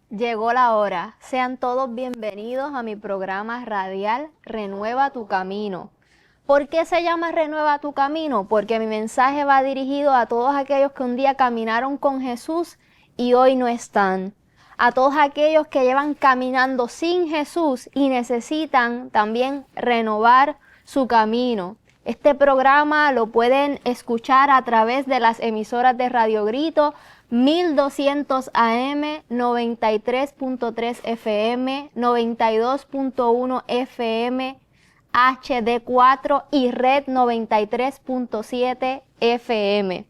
Llegó la hora. Sean todos bienvenidos a mi programa radial Renueva tu Camino. ¿Por qué se llama Renueva tu Camino? Porque mi mensaje va dirigido a todos aquellos que un día caminaron con Jesús y hoy no están. A todos aquellos que llevan caminando sin Jesús y necesitan también renovar su camino. Este programa lo pueden escuchar a través de las emisoras de Radio Grito, 1200 AM, 93.3 FM, 92.1 FM, HD4 y Red 93.7 FM.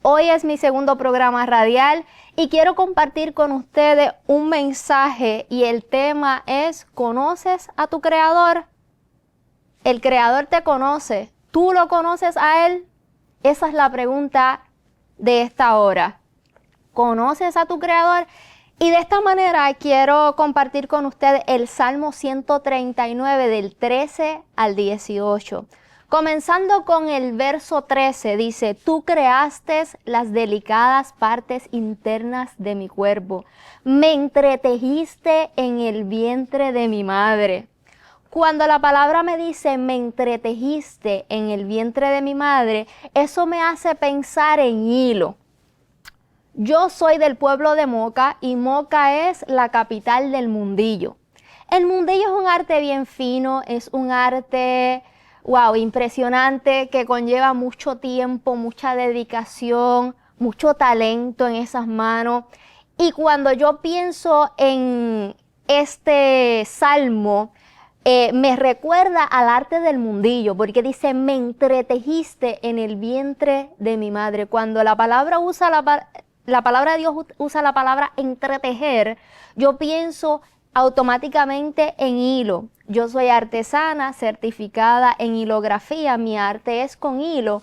Hoy es mi segundo programa radial y quiero compartir con ustedes un mensaje y el tema es ¿conoces a tu Creador? El Creador te conoce, ¿tú lo conoces a Él? Esa es la pregunta de esta hora. ¿Conoces a tu Creador? Y de esta manera quiero compartir con ustedes el Salmo 139 del 13 al 18. Comenzando con el verso 13, dice, tú creaste las delicadas partes internas de mi cuerpo, me entretejiste en el vientre de mi madre. Cuando la palabra me dice, me entretejiste en el vientre de mi madre, eso me hace pensar en hilo. Yo soy del pueblo de Moca y Moca es la capital del mundillo. El mundillo es un arte bien fino, es un arte, wow, impresionante, que conlleva mucho tiempo, mucha dedicación, mucho talento en esas manos. Y cuando yo pienso en este salmo, me recuerda al arte del mundillo, porque dice, me entretejiste en el vientre de mi madre. Cuando la palabra la palabra de Dios usa la palabra entretejer, yo pienso automáticamente en hilo. Yo soy artesana certificada en hilografía, mi arte es con hilo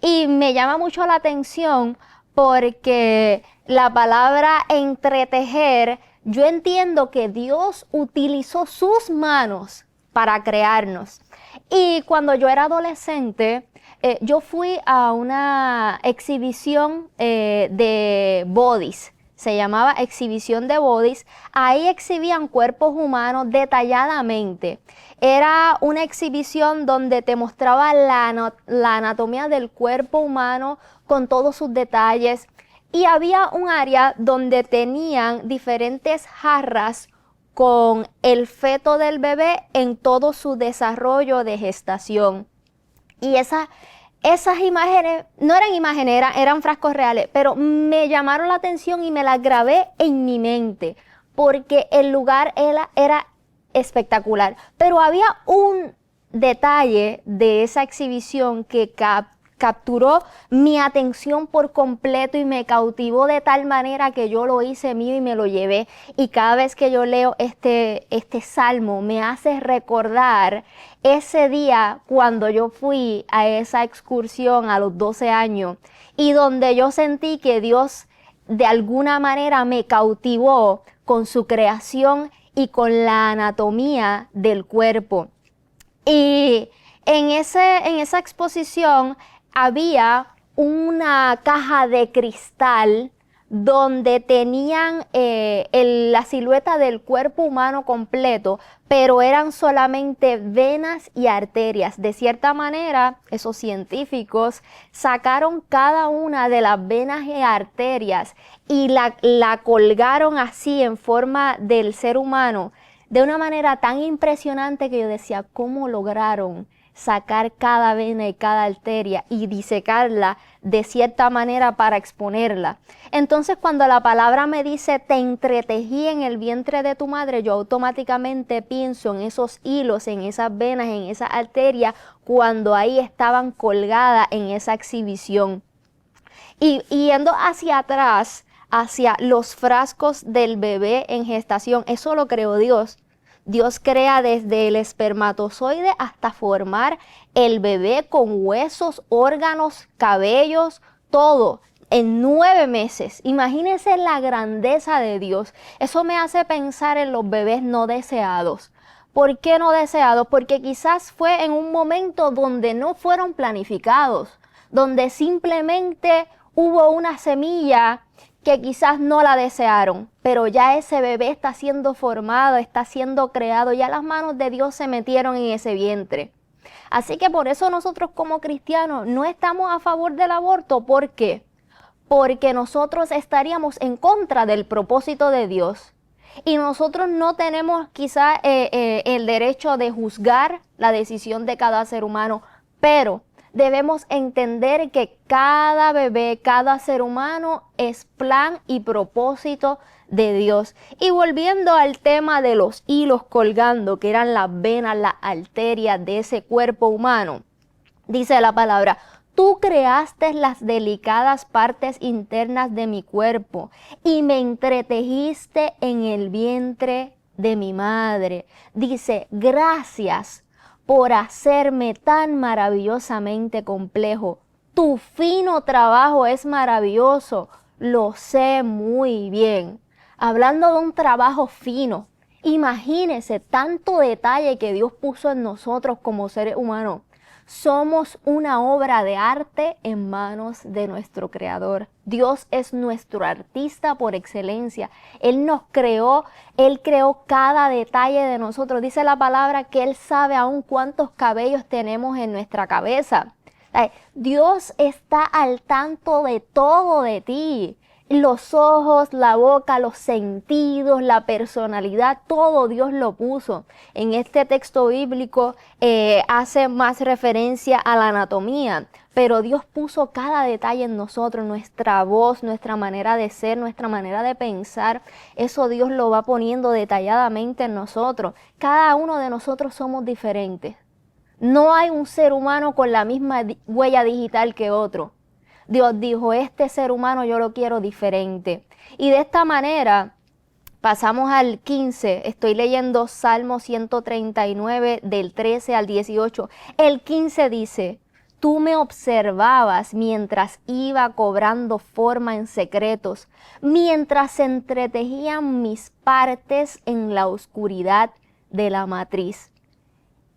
y me llama mucho la atención porque la palabra entretejer, yo entiendo que Dios utilizó sus manos para crearnos. Y cuando yo era adolescente, yo fui a una exhibición de bodies, se llamaba exhibición de bodies. Ahí exhibían cuerpos humanos detalladamente. Era una exhibición donde te mostraba la anatomía del cuerpo humano con todos sus detalles. Y había un área donde tenían diferentes jarras con el feto del bebé en todo su desarrollo de gestación. Y esas imágenes, no eran imágenes, eran frascos reales, pero me llamaron la atención y me las grabé en mi mente, porque el lugar era espectacular. Pero había un detalle de esa exhibición que capturó mi atención por completo y me cautivó de tal manera que yo lo hice mío y me lo llevé. Y cada vez que yo leo este salmo me hace recordar ese día cuando yo fui a esa excursión a los 12 años y donde yo sentí que Dios de alguna manera me cautivó con su creación y con la anatomía del cuerpo. Y en esa exposición había una caja de cristal donde tenían la silueta del cuerpo humano completo, pero eran solamente venas y arterias. De cierta manera, esos científicos sacaron cada una de las venas y arterias y la colgaron así en forma del ser humano, de una manera tan impresionante que yo decía, ¿cómo lograron sacar cada vena y cada arteria y disecarla de cierta manera para exponerla? Entonces, cuando la palabra me dice, te entretejí en el vientre de tu madre, yo automáticamente pienso en esos hilos, en esas venas, en esas arterias, cuando ahí estaban colgadas en esa exhibición. Y yendo hacia atrás, hacia los frascos del bebé en gestación, eso lo creó Dios. Dios crea desde el espermatozoide hasta formar el bebé con huesos, órganos, cabellos, todo en 9 meses. Imagínense la grandeza de Dios. Eso me hace pensar en los bebés no deseados. ¿Por qué no deseados? Porque quizás fue en un momento donde no fueron planificados, donde simplemente hubo una semilla que quizás no la desearon, pero ya ese bebé está siendo formado, está siendo creado, ya las manos de Dios se metieron en ese vientre. Así que por eso nosotros como cristianos no estamos a favor del aborto. ¿Por qué? Porque nosotros estaríamos en contra del propósito de Dios. Y nosotros no tenemos quizá el derecho de juzgar la decisión de cada ser humano, pero debemos entender que cada bebé, cada ser humano es plan y propósito de Dios. Y volviendo al tema de los hilos colgando, que eran las venas, las arterias de ese cuerpo humano, dice la palabra: tú creaste las delicadas partes internas de mi cuerpo y me entretejiste en el vientre de mi madre. Dice, gracias por hacerme tan maravillosamente complejo. Tu fino trabajo es maravilloso, lo sé muy bien. Hablando de un trabajo fino, imagínese tanto detalle que Dios puso en nosotros como seres humanos. Somos una obra de arte en manos de nuestro Creador. Dios es nuestro artista por excelencia. Él nos creó, Él creó cada detalle de nosotros. Dice la palabra que Él sabe aún cuántos cabellos tenemos en nuestra cabeza. Dios está al tanto de todo de ti. Los ojos, la boca, los sentidos, la personalidad, todo Dios lo puso. En este texto bíblico hace más referencia a la anatomía, pero Dios puso cada detalle en nosotros, nuestra voz, nuestra manera de ser, nuestra manera de pensar. Eso Dios lo va poniendo detalladamente en nosotros. Cada uno de nosotros somos diferentes. No hay un ser humano con la misma huella digital que otro. Dios dijo, este ser humano yo lo quiero diferente. Y de esta manera pasamos al 15. Estoy leyendo Salmo 139 del 13 al 18. El 15 dice, tú me observabas mientras iba cobrando forma en secretos, mientras se entretejían mis partes en la oscuridad de la matriz.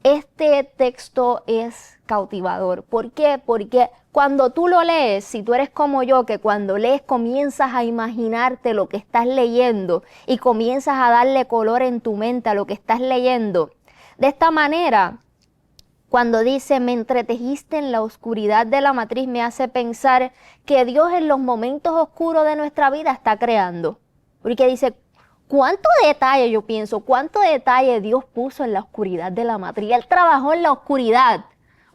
Este texto es cautivador. ¿Por qué? Porque cuando tú lo lees, si tú eres como yo, que cuando lees comienzas a imaginarte lo que estás leyendo y comienzas a darle color en tu mente a lo que estás leyendo. De esta manera, cuando dice, me entretejiste en la oscuridad de la matriz, me hace pensar que Dios en los momentos oscuros de nuestra vida está creando. Porque dice, ¿cuánto detalle, yo pienso, cuánto detalle Dios puso en la oscuridad de la matriz? Él trabajó en la oscuridad.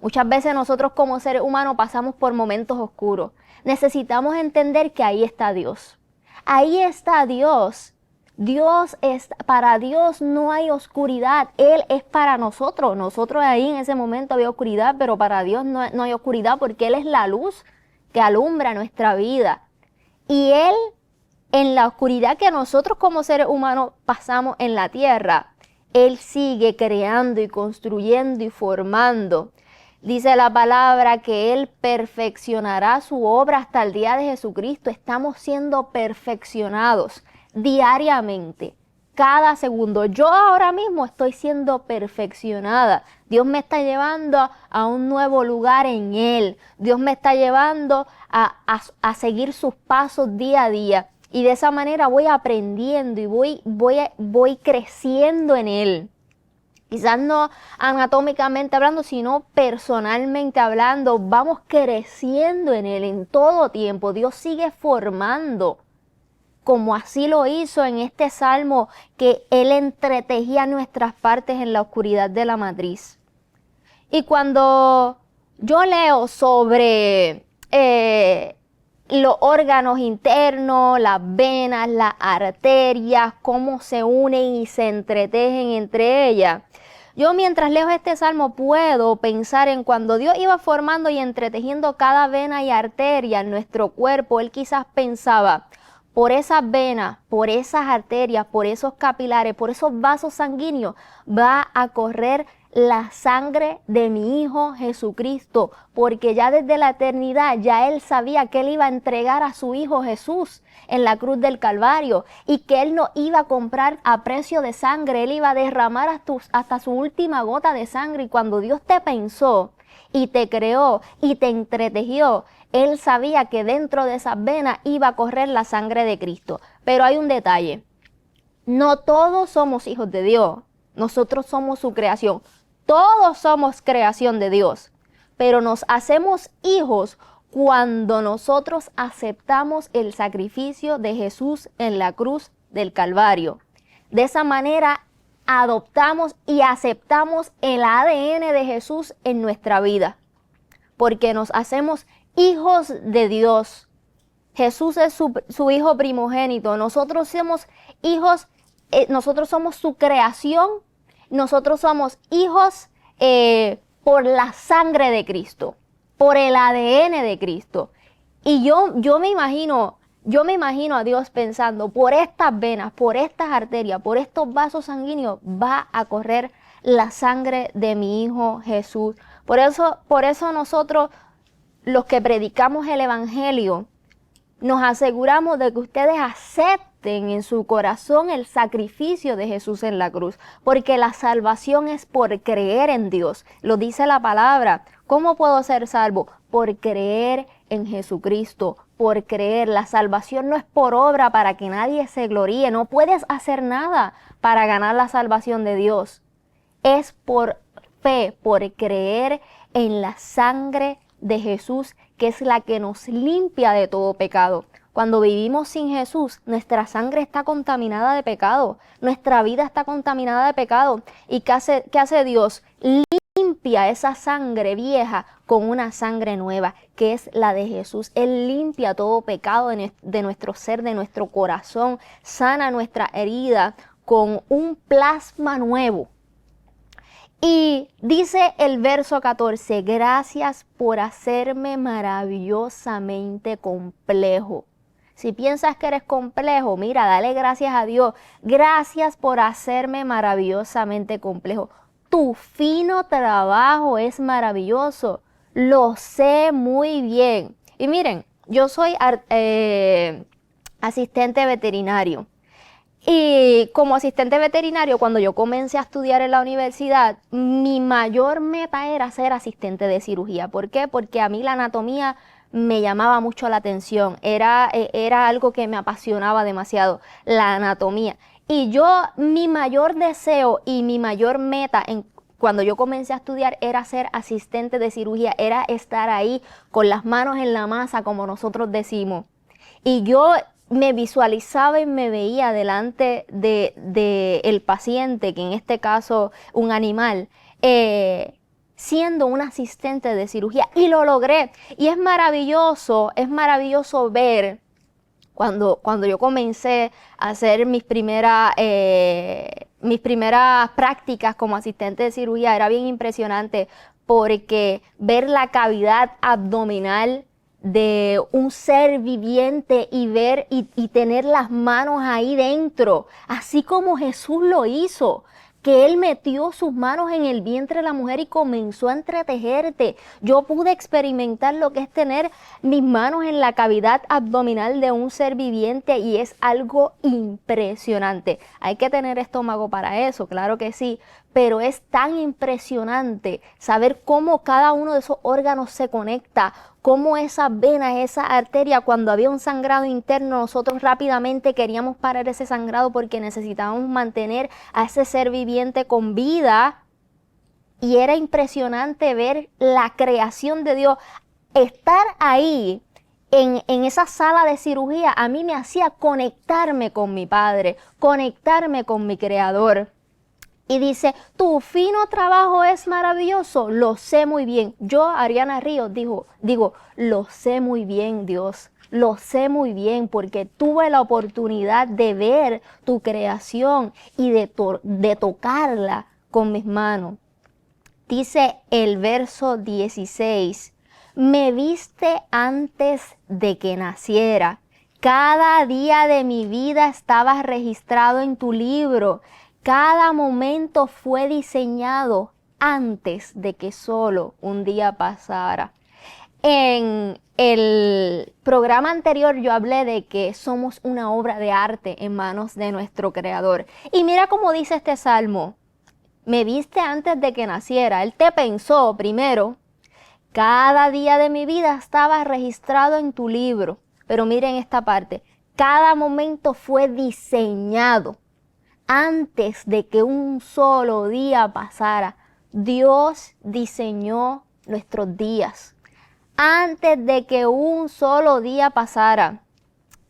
Muchas veces nosotros como seres humanos pasamos por momentos oscuros. Necesitamos entender que ahí está Dios. Ahí está Dios. Para Dios no hay oscuridad. Él es para nosotros. Nosotros ahí en ese momento había oscuridad, pero para Dios no hay oscuridad porque Él es la luz que alumbra nuestra vida. Y Él, en la oscuridad que nosotros como seres humanos pasamos en la tierra, Él sigue creando y construyendo y formando. Dice la palabra que Él perfeccionará su obra hasta el día de Jesucristo. Estamos siendo perfeccionados diariamente, cada segundo. Yo ahora mismo estoy siendo perfeccionada. Dios me está llevando a un nuevo lugar en Él. Dios me está llevando a seguir sus pasos día a día. Y de esa manera voy aprendiendo y voy creciendo en Él. Quizás no anatómicamente hablando, sino personalmente hablando, vamos creciendo en Él en todo tiempo. Dios sigue formando, como así lo hizo en este salmo, que Él entretejía nuestras partes en la oscuridad de la matriz. Y cuando yo leo sobre los órganos internos, las venas, las arterias, cómo se unen y se entretejen entre ellas, yo mientras leo este salmo puedo pensar en cuando Dios iba formando y entretejiendo cada vena y arteria en nuestro cuerpo. Él quizás pensaba, por esas venas, por esas arterias, por esos capilares, por esos vasos sanguíneos, va a correr la sangre de mi Hijo Jesucristo, porque ya desde la eternidad ya Él sabía que Él iba a entregar a su Hijo Jesús en la cruz del Calvario y que Él no iba a comprar a precio de sangre, Él iba a derramar hasta su última gota de sangre. Y cuando Dios te pensó, y te creó y te entretejió, Él sabía que dentro de esas venas iba a correr la sangre de Cristo. Pero hay un detalle. No todos somos hijos de Dios. Nosotros somos su creación. Todos somos creación de Dios. Pero nos hacemos hijos cuando nosotros aceptamos el sacrificio de Jesús en la cruz del Calvario. De esa manera adoptamos y aceptamos el ADN de Jesús en nuestra vida. Porque nos hacemos hijos de Dios. Jesús es su hijo primogénito. Nosotros somos hijos, nosotros somos su creación. Nosotros somos hijos por la sangre de Cristo, por el ADN de Cristo. Y yo me imagino a Dios pensando, por estas venas, por estas arterias, por estos vasos sanguíneos, va a correr la sangre de mi hijo Jesús. Por eso nosotros, los que predicamos el Evangelio, nos aseguramos de que ustedes acepten en su corazón el sacrificio de Jesús en la cruz, porque la salvación es por creer en Dios. Lo dice la palabra. ¿Cómo puedo ser salvo? Por creer en Jesucristo, por creer. La salvación no es por obra para que nadie se gloríe. No puedes hacer nada para ganar la salvación de Dios. Es por fe, por creer en la sangre de Jesús, que es la que nos limpia de todo pecado. Cuando vivimos sin Jesús, nuestra sangre está contaminada de pecado, nuestra vida está contaminada de pecado. ¿Y qué hace Dios? Limpia esa sangre vieja con una sangre nueva, que es la de Jesús. Él limpia todo pecado de nuestro ser, de nuestro corazón, sana nuestra herida con un plasma nuevo. Y dice el verso 14, gracias por hacerme maravillosamente complejo. Si piensas que eres complejo, mira, dale gracias a Dios. Gracias por hacerme maravillosamente complejo. Tu fino trabajo es maravilloso. Lo sé muy bien. Y miren, yo soy asistente veterinario. Y como asistente veterinario, cuando yo comencé a estudiar en la universidad, mi mayor meta era ser asistente de cirugía. ¿Por qué? Porque a mí la anatomía me llamaba mucho la atención. Era algo que me apasionaba demasiado, la anatomía. Y mi mayor deseo y mi mayor meta cuando yo comencé a estudiar era ser asistente de cirugía, era estar ahí con las manos en la masa, como nosotros decimos. Y yo me visualizaba y me veía delante de el paciente, que en este caso un animal, siendo un asistente de cirugía, y lo logré. Y es maravilloso ver cuando yo comencé a hacer mis primeras prácticas como asistente de cirugía. Era bien impresionante porque ver la cavidad abdominal de un ser viviente y ver y tener las manos ahí dentro, así como Jesús lo hizo, que Él metió sus manos en el vientre de la mujer y comenzó a entretejerte. Yo pude experimentar lo que es tener mis manos en la cavidad abdominal de un ser viviente y es algo impresionante. Hay que tener estómago para eso, claro que sí, pero es tan impresionante saber cómo cada uno de esos órganos se conecta, cómo esas venas, esa arteria, cuando había un sangrado interno, nosotros rápidamente queríamos parar ese sangrado porque necesitábamos mantener a ese ser viviente con vida. Y era impresionante ver la creación de Dios. Estar ahí en esa sala de cirugía a mí me hacía conectarme con mi Padre, conectarme con mi Creador. Y dice, tu fino trabajo es maravilloso, lo sé muy bien. Yo, Ariana Ríos, digo, lo sé muy bien, Dios. Lo sé muy bien porque tuve la oportunidad de ver tu creación y de tocarla con mis manos. Dice el verso 16, me viste antes de que naciera. Cada día de mi vida estaba registrado en tu libro. Cada momento fue diseñado antes de que solo un día pasara. En el programa anterior yo hablé de que somos una obra de arte en manos de nuestro Creador. Y mira cómo dice este salmo. Me viste antes de que naciera. Él te pensó primero, cada día de mi vida estaba registrado en tu libro. Pero miren esta parte, cada momento fue diseñado antes de que un solo día pasara. Dios diseñó nuestros días. Antes de que un solo día pasara,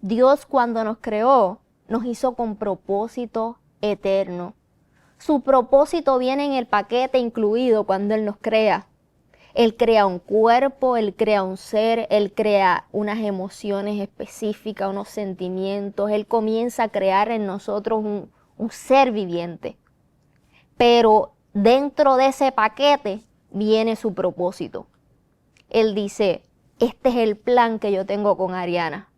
Dios cuando nos creó, nos hizo con propósito eterno. Su propósito viene en el paquete incluido cuando Él nos crea. Él crea un cuerpo, Él crea un ser, Él crea unas emociones específicas, unos sentimientos. Él comienza a crear en nosotros un ser viviente. Pero dentro de ese paquete viene su propósito. Él dice, este es el plan que yo tengo con Ariana.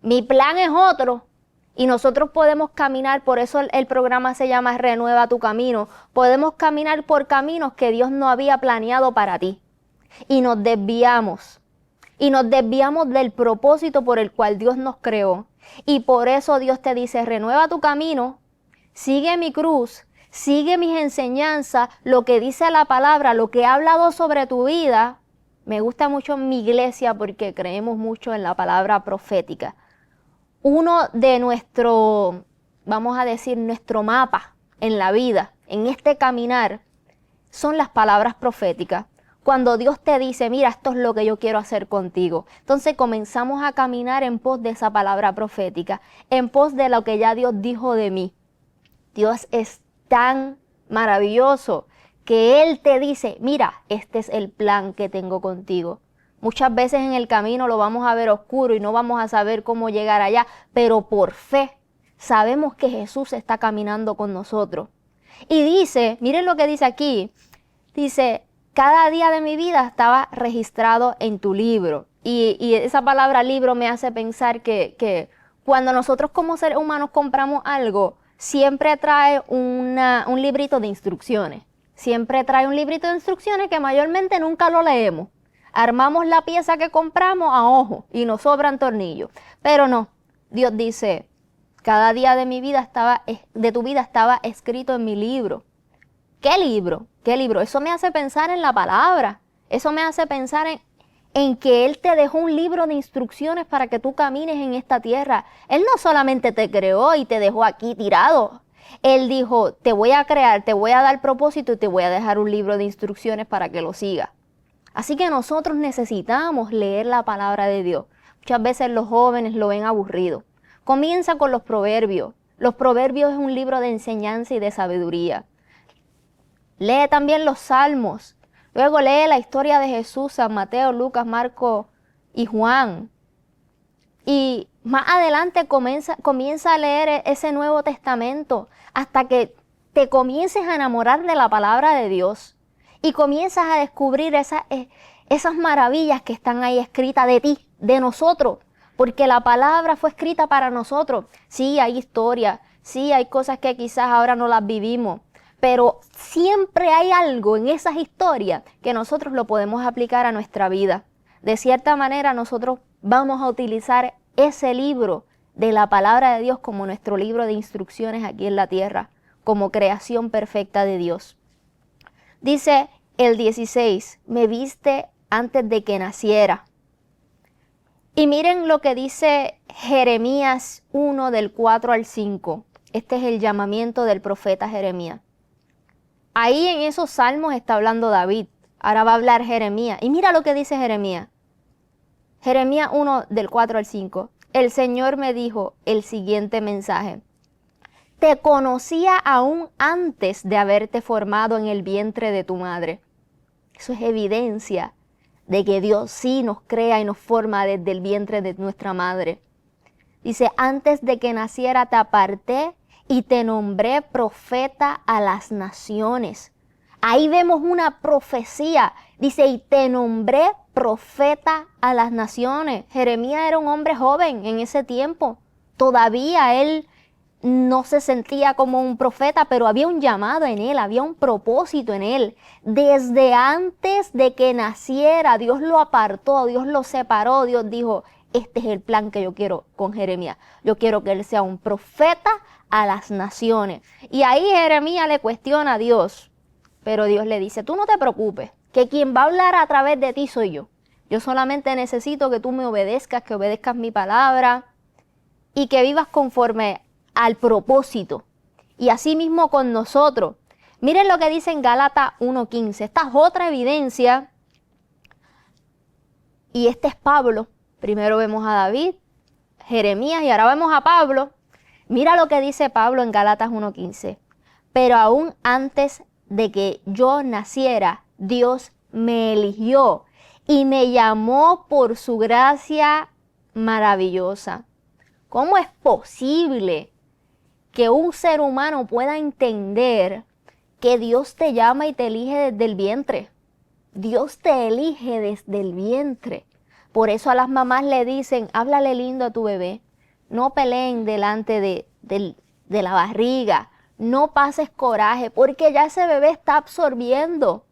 Mi plan es otro y nosotros podemos caminar, por eso el programa se llama Renueva tu Camino. Podemos caminar por caminos que Dios no había planeado para ti. Y nos desviamos. Y nos desviamos del propósito por el cual Dios nos creó. Y por eso Dios te dice, renueva tu camino, sigue mi cruz, sigue mis enseñanzas, lo que dice la palabra, lo que he hablado sobre tu vida. Me gusta mucho mi iglesia porque creemos mucho en la palabra profética. Uno de nuestro, vamos a decir, nuestro mapa en la vida, en este caminar, son las palabras proféticas. Cuando Dios te dice, mira, esto es lo que yo quiero hacer contigo. Entonces comenzamos a caminar en pos de esa palabra profética, en pos de lo que ya Dios dijo de mí. Dios es tan maravilloso que Él te dice, mira, este es el plan que tengo contigo. Muchas veces en el camino lo vamos a ver oscuro y no vamos a saber cómo llegar allá, pero por fe sabemos que Jesús está caminando con nosotros. Y dice, miren lo que dice aquí, dice, cada día de mi vida estaba registrado en tu libro. Y esa palabra libro me hace pensar que cuando nosotros como seres humanos compramos algo, siempre trae un librito de instrucciones. Siempre trae un librito de instrucciones que mayormente nunca lo leemos. Armamos la pieza que compramos a ojo y nos sobran tornillos. Pero no, Dios dice, cada día de mi vida de tu vida estaba escrito en mi libro. ¿Qué libro? ¿Qué libro? Eso me hace pensar en la palabra. Eso me hace pensar en que Él te dejó un libro de instrucciones para que tú camines en esta tierra. Él no solamente te creó y te dejó aquí tirado. Él dijo, te voy a crear, te voy a dar propósito y te voy a dejar un libro de instrucciones para que lo sigas. Así que nosotros necesitamos leer la palabra de Dios. Muchas veces los jóvenes lo ven aburrido. Comienza con los proverbios. Los proverbios es un libro de enseñanza y de sabiduría. Lee también los salmos. Luego lee la historia de Jesús, San Mateo, Lucas, Marcos y Juan. Y más adelante comienza a leer ese Nuevo Testamento hasta que te comiences a enamorar de la palabra de Dios. Y comienzas a descubrir esas maravillas que están ahí escritas de ti, de nosotros. Porque la palabra fue escrita para nosotros. Sí, hay historias, sí, hay cosas que quizás ahora no las vivimos. Pero siempre hay algo en esas historias que nosotros lo podemos aplicar a nuestra vida. De cierta manera nosotros vamos a utilizar ese libro de la palabra de Dios como nuestro libro de instrucciones aquí en la tierra, como creación perfecta de Dios. Dice el 16, me viste antes de que naciera. Y miren lo que dice Jeremías 1 del 4 al 5. Este es el llamamiento del profeta Jeremías. Ahí en esos salmos está hablando David. Ahora va a hablar Jeremías. Y mira lo que dice Jeremías. Jeremías 1 del 4 al 5. El Señor me dijo el siguiente mensaje. Te conocía aún antes de haberte formado en el vientre de tu madre. Eso es evidencia de que Dios sí nos crea y nos forma desde el vientre de nuestra madre. Dice, antes de que naciera te aparté y te nombré profeta a las naciones. Ahí vemos una profecía. Dice, y te nombré profeta a las naciones. Jeremías era un hombre joven en ese tiempo. Todavía él no se sentía como un profeta, pero había un llamado en él, había un propósito en él. Desde antes de que naciera, Dios lo apartó, Dios lo separó, Dios dijo, este es el plan que yo quiero con Jeremías. Yo quiero que él sea un profeta a las naciones. Y ahí Jeremías le cuestiona a Dios, pero Dios le dice, tú no te preocupes, que quien va a hablar a través de ti soy yo. Yo solamente necesito que tú me obedezcas, que obedezcas mi palabra y que vivas conforme al propósito. Y así mismo con nosotros. Miren lo que dice en Gálatas 1:15. Esta es otra evidencia. Y este es Pablo. Primero vemos a David, Jeremías y ahora vemos a Pablo. Mira lo que dice Pablo en Gálatas 1:15. Pero aún antes de que yo naciera, Dios me eligió y me llamó por su gracia maravillosa. ¿Cómo es posible que un ser humano pueda entender que Dios te llama y te elige desde el vientre? Dios te elige desde el vientre. Por eso a las mamás le dicen, háblale lindo a tu bebé. No peleen delante de la barriga. No pases coraje, porque ya ese bebé está absorbiendo.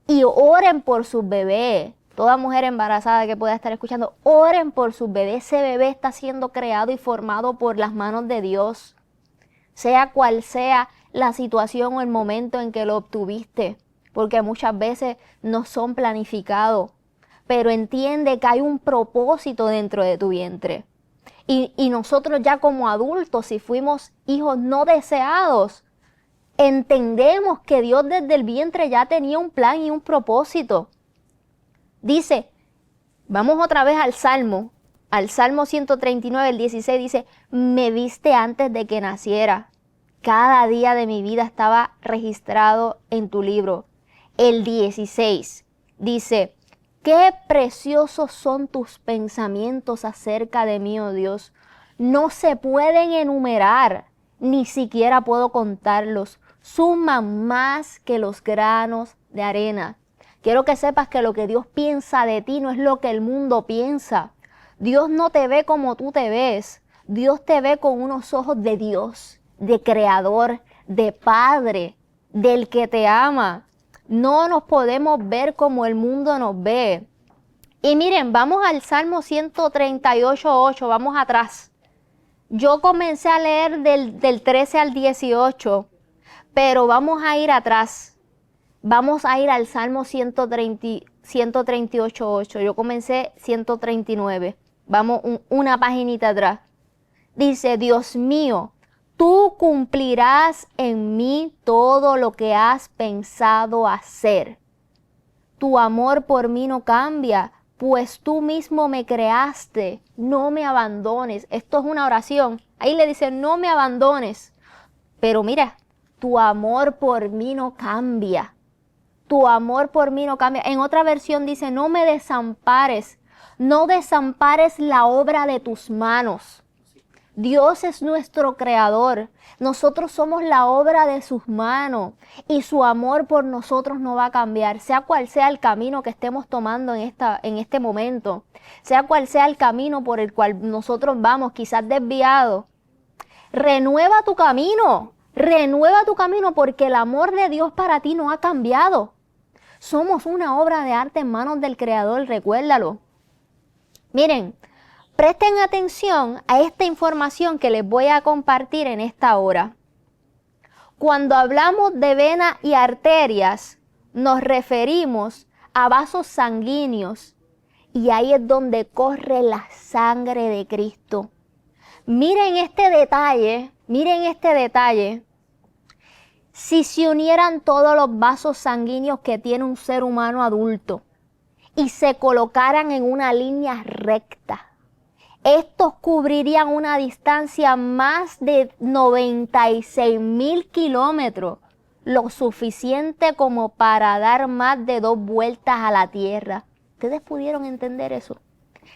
Y oren por sus bebés. Toda mujer embarazada que pueda estar escuchando, oren por sus bebés. Ese bebé está siendo creado y formado por las manos de Dios. Sea cual sea la situación o el momento en que lo obtuviste. Porque muchas veces no son planificados. Pero entiende que hay un propósito dentro de tu vientre. Y nosotros ya como adultos, si fuimos hijos no deseados, entendemos que Dios desde el vientre ya tenía un plan y un propósito. Dice, vamos otra vez al Salmo 139, el 16 dice, me viste antes de que naciera. Cada día de mi vida estaba registrado en tu libro. El 16 dice, qué preciosos son tus pensamientos acerca de mí, oh Dios. No se pueden enumerar, ni siquiera puedo contarlos. Suman más que los granos de arena. Quiero que sepas que lo que Dios piensa de ti no es lo que el mundo piensa. Dios no te ve como tú te ves. Dios te ve con unos ojos de Dios, de creador, de padre, del que te ama. No nos podemos ver como el mundo nos ve. Y miren, vamos al Salmo 138:8, vamos atrás. Yo comencé a leer del 13 al 18, pero vamos a ir atrás. Vamos a ir al Salmo 138:8. Yo comencé 139. Vamos una paginita atrás. Dice, Dios mío, tú cumplirás en mí todo lo que has pensado hacer. Tu amor por mí no cambia, pues tú mismo me creaste. No me abandones. Esto es una oración. Ahí le dice, no me abandones. Pero mira, tu amor por mí no cambia. Tu amor por mí no cambia. En otra versión dice, no me desampares. No desampares la obra de tus manos. Dios es nuestro creador. Nosotros somos la obra de sus manos y su amor por nosotros no va a cambiar, sea cual sea el camino que estemos tomando en este momento, sea cual sea el camino por el cual nosotros vamos, quizás desviados. Renueva tu camino porque el amor de Dios para ti no ha cambiado. Somos una obra de arte en manos del Creador, recuérdalo. Miren, presten atención a esta información que les voy a compartir en esta hora. Cuando hablamos de venas y arterias, nos referimos a vasos sanguíneos y ahí es donde corre la sangre de Cristo. Miren este detalle. Si se unieran todos los vasos sanguíneos que tiene un ser humano adulto y se colocaran en una línea recta, estos cubrirían una distancia más de 96,000 kilómetros, lo suficiente como para dar más de 2 vueltas a la Tierra. ¿Ustedes pudieron entender eso?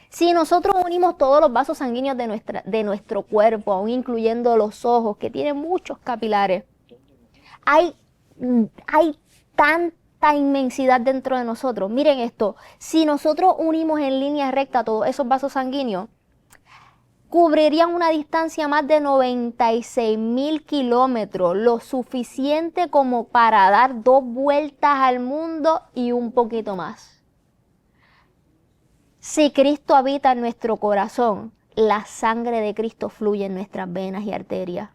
Si nosotros unimos todos los vasos sanguíneos de nuestro cuerpo, aún incluyendo los ojos, que tienen muchos capilares, hay tanta inmensidad dentro de nosotros. Miren esto, si nosotros unimos en línea recta todos esos vasos sanguíneos, cubrirían una distancia más de 96,000 kilómetros, lo suficiente como para dar 2 vueltas al mundo y un poquito más. Si Cristo habita en nuestro corazón, la sangre de Cristo fluye en nuestras venas y arterias.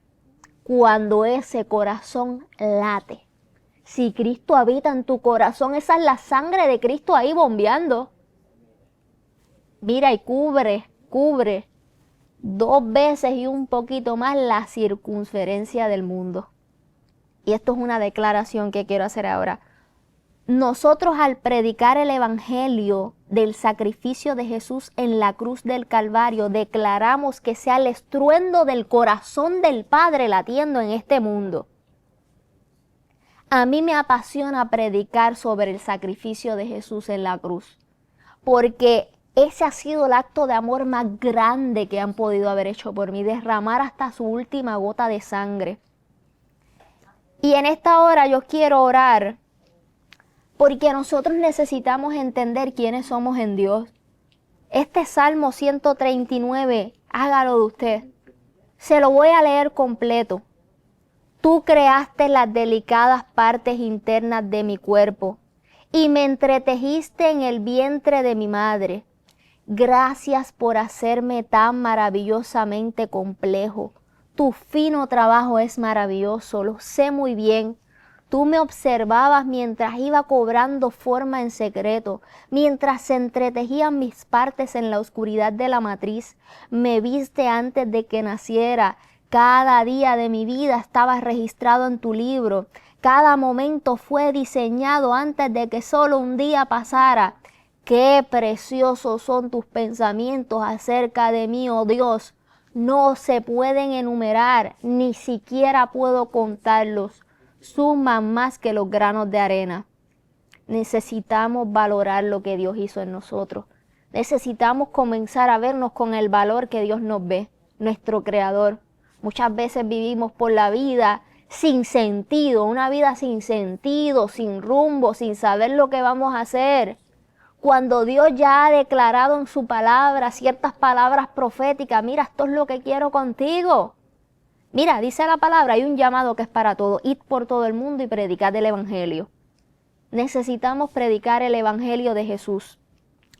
Cuando ese corazón late, Si Cristo habita en tu corazón, esa es la sangre de Cristo ahí bombeando. Mira, y cubre 2 veces y un poquito más la circunferencia del mundo. Y esto es una declaración que quiero hacer ahora. Nosotros al predicar el evangelio del sacrificio de Jesús en la cruz del Calvario, declaramos que sea el estruendo del corazón del Padre latiendo en este mundo. A mí me apasiona predicar sobre el sacrificio de Jesús en la cruz, porque ese ha sido el acto de amor más grande que han podido haber hecho por mí, derramar hasta su última gota de sangre. Y en esta hora yo quiero orar, porque nosotros necesitamos entender quiénes somos en Dios. Este Salmo 139, hágalo de usted. Se lo voy a leer completo. Tú creaste las delicadas partes internas de mi cuerpo y me entretejiste en el vientre de mi madre. Gracias por hacerme tan maravillosamente complejo. Tu fino trabajo es maravilloso, lo sé muy bien. Tú me observabas mientras iba cobrando forma en secreto, mientras se entretejían mis partes en la oscuridad de la matriz. Me viste antes de que naciera. Cada día de mi vida estaba registrado en tu libro. Cada momento fue diseñado antes de que solo un día pasara. Qué preciosos son tus pensamientos acerca de mí, oh Dios. No se pueden enumerar, ni siquiera puedo contarlos. Suman más que los granos de arena. Necesitamos valorar lo que Dios hizo en nosotros. Necesitamos comenzar a vernos con el valor que Dios nos ve, nuestro Creador. Muchas veces vivimos por la vida sin sentido, una vida sin sentido, sin rumbo, sin saber lo que vamos a hacer. Cuando Dios ya ha declarado en su palabra ciertas palabras proféticas, mira, esto es lo que quiero contigo. Mira, dice la palabra, hay un llamado que es para todos. Id por todo el mundo y predicad el evangelio. Necesitamos predicar el evangelio de Jesús.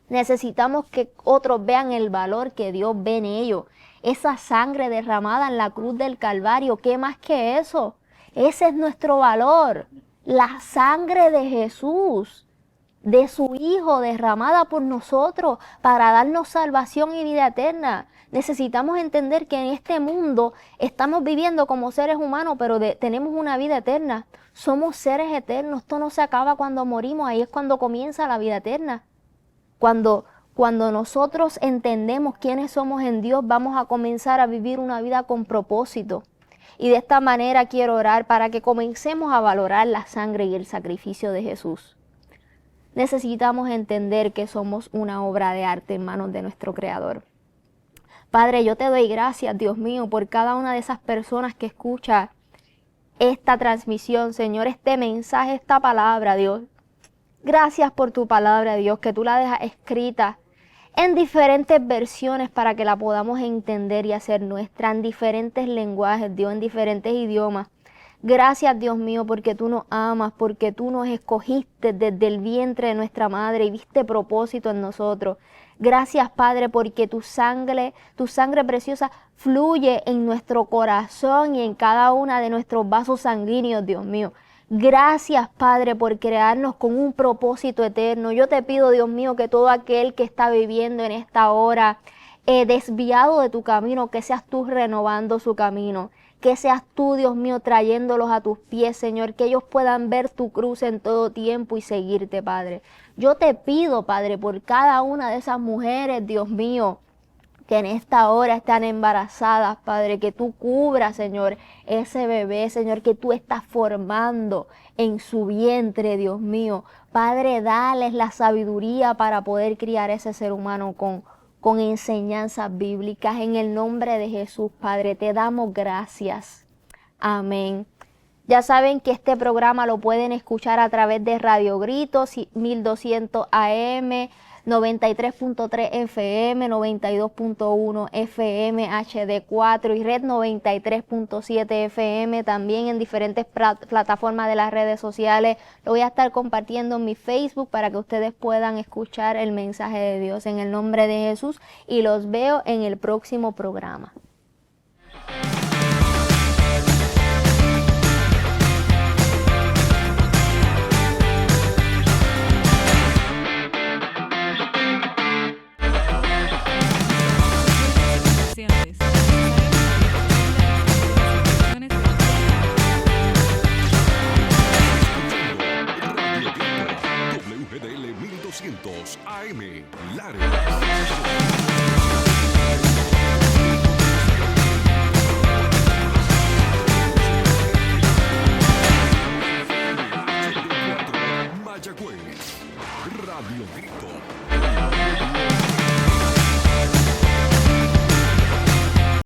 Necesitamos que otros vean el valor que Dios ve en ellos. Esa sangre derramada en la cruz del Calvario, ¿qué más que eso? Ese es nuestro valor. La sangre de Jesús, de su Hijo, derramada por nosotros para darnos salvación y vida eterna. Necesitamos entender que en este mundo estamos viviendo como seres humanos, pero tenemos una vida eterna. Somos seres eternos. Esto no se acaba cuando morimos. Ahí es cuando comienza la vida eterna. Cuando nosotros entendemos quiénes somos en Dios, vamos a comenzar a vivir una vida con propósito. Y de esta manera quiero orar para que comencemos a valorar la sangre y el sacrificio de Jesús. Necesitamos entender que somos una obra de arte en manos de nuestro Creador. Padre, yo te doy gracias, Dios mío, por cada una de esas personas que escucha esta transmisión, Señor, este mensaje, esta palabra, Dios. Gracias por tu palabra, Dios, que tú la dejas escrita en diferentes versiones para que la podamos entender y hacer nuestra, en diferentes lenguajes, Dios, en diferentes idiomas. Gracias, Dios mío, porque tú nos amas, porque tú nos escogiste desde el vientre de nuestra madre y viste propósito en nosotros. Gracias, Padre, porque tu sangre preciosa fluye en nuestro corazón y en cada una de nuestros vasos sanguíneos, Dios mío. Gracias, Padre, por crearnos con un propósito eterno. Yo te pido, Dios mío, que todo aquel que está viviendo en esta hora desviado de tu camino, que seas tú renovando su camino. Que seas tú, Dios mío, trayéndolos a tus pies, Señor, que ellos puedan ver tu cruz en todo tiempo y seguirte, Padre. Yo te pido, Padre, por cada una de esas mujeres, Dios mío, que en esta hora están embarazadas, Padre, que tú cubras, Señor, ese bebé, Señor, que tú estás formando en su vientre, Dios mío. Padre, dales la sabiduría para poder criar ese ser humano con enseñanzas bíblicas. En el nombre de Jesús, Padre, te damos gracias. Amén. Ya saben que este programa lo pueden escuchar a través de Radio Gritos, 1200 AM, 93.3 FM, 92.1 FM, HD4 y Red 93.7 FM, también en diferentes plataformas de las redes sociales. Lo voy a estar compartiendo en mi Facebook para que ustedes puedan escuchar el mensaje de Dios en el nombre de Jesús, y los veo en el próximo programa. 500 AM, Lares. Mayagüez, Radio Grito.